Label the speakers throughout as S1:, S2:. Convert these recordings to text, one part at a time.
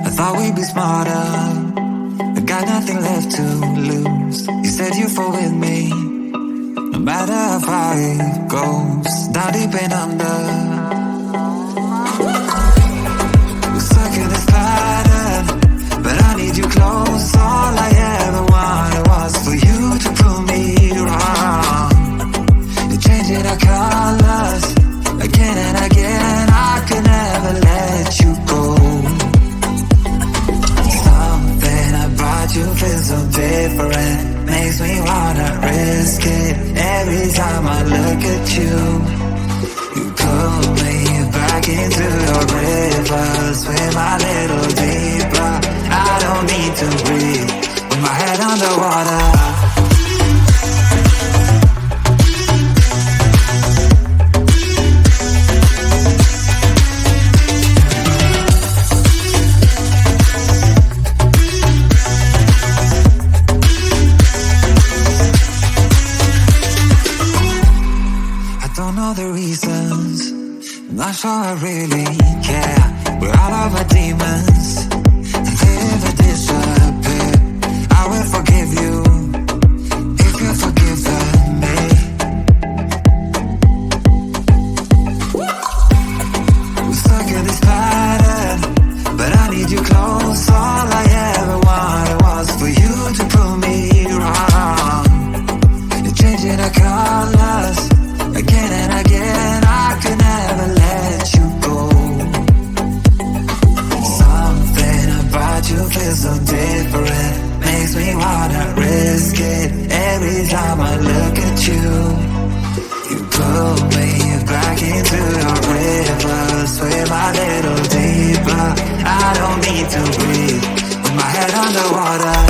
S1: I thought we'd be smarter, I got nothing left to lose. You said you fall with me, no matter how far it goes. Down deep and under, we're stuck in this pattern, but I need you close. All I ever wanted was for you to prove me wrong. You're changing our colors again and again. I could never let you go. Something about you feels so different, makes me wanna risk it. Every time I look at you, you pull me back into your river. Swim a little deeper, I don't need to breathe with my head underwater. I'm not sure I really care. We're all of our demons, and they never disappear. I will forgive you if you're forgiven me. We're stuck in this pattern, but I need you close. All I ever wanted was for you to prove me wrong. You're changing our colors again and again. I could never let you go. Something about you feels so different, makes me wanna risk it. Every time I look at you, you pull me back into your river. Swim a little deeper, I don't need to breathe with my head underwater.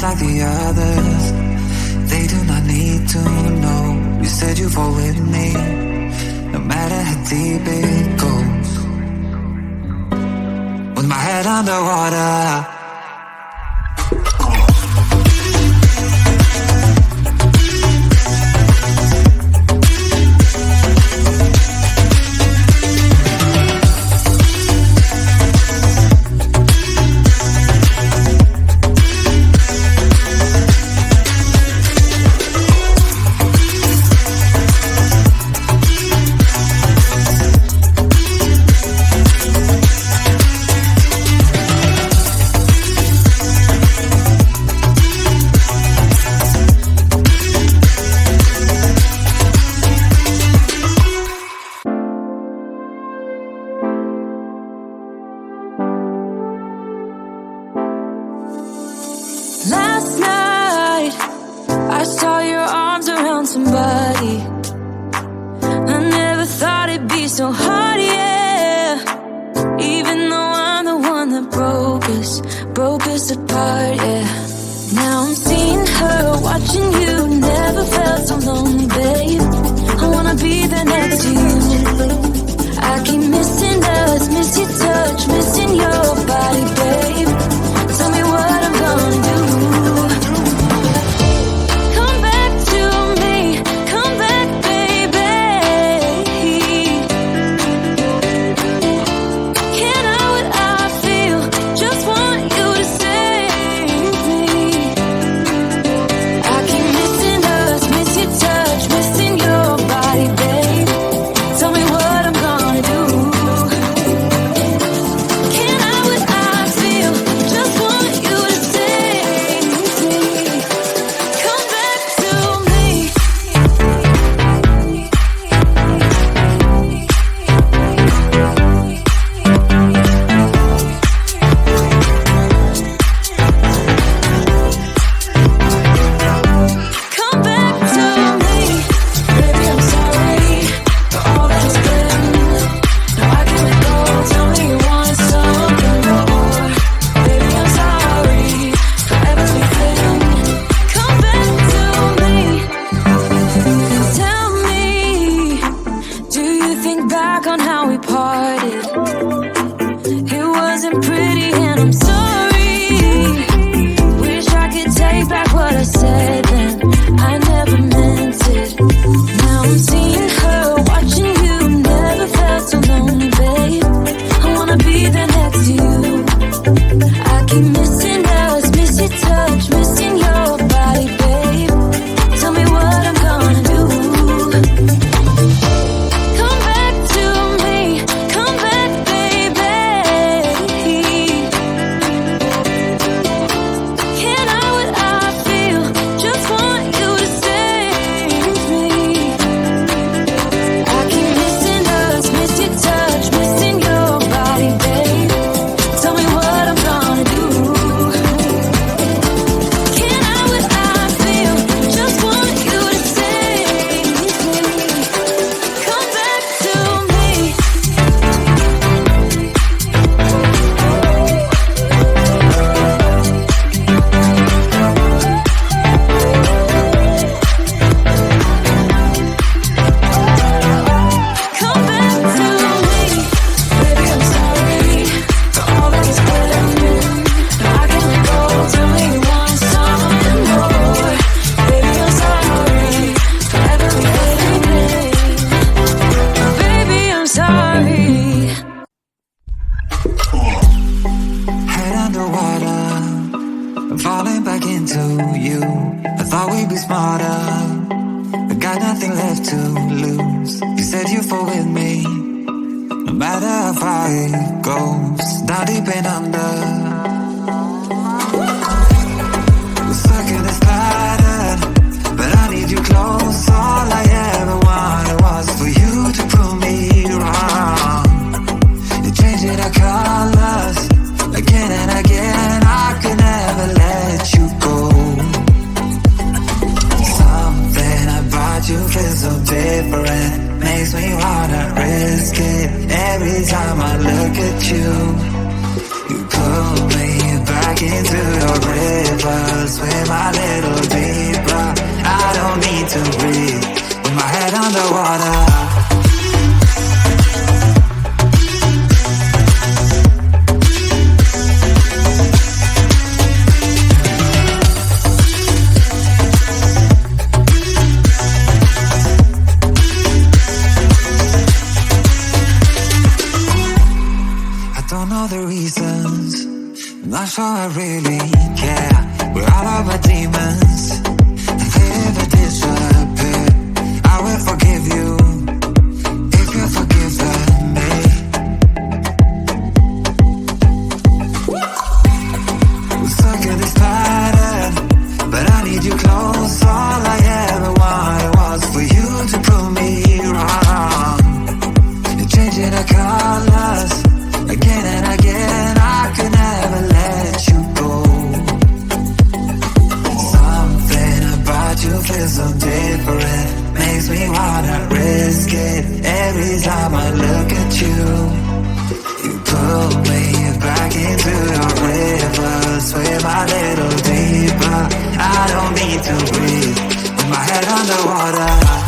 S1: Like the others, they do not need to know. You said you fall with me, no matter how deep it goes. With my head underwater.
S2: Last night, I saw your arms around somebody. I never thought it'd be so hard, yeah. Even though I'm the one that broke us apart, yeah. Now I'm seeing her, watching you. Never felt so lonely, babe. I wanna be there next to you. I keep missing us, miss your touch, missing your body, babe. Tell me what I'm gonna do. Come back to me, come back, baby. Can't hide what I feel, just want you to save me. I keep missing us, miss your touch, missing your body, babe. Tell me what I'm gonna do. Can't hide what I feel,
S1: I'm falling back into you. I thought we'd be smarter, I got nothing left to lose. You said you fall with me, no matter how far it goes. Down deep and under, we're stuck in this pattern, but I need you close. All I ever wanted was for you to prove me wrong. You're changing our colors again and again. I could never let you go. Something about you feels so different, makes me wanna risk it. Every time I look at you, you pull me back into your river. Swim a little deeper, I don't need to breathe with my head underwater. Don't know the reasons, I'm not sure I really care. We're all of our demons, and they never disappear. I will forgive you if you're forgiven me. We're stuck in this pattern, but I need you close. All I ever wanted was for you to prove me wrong. You're changing our colors again and again, I could never let you go. Something about you feels so different, makes me wanna risk it. Every time I look at you, you pull me back into your river. Swim a little deeper, I don't need to breathe with my head underwater.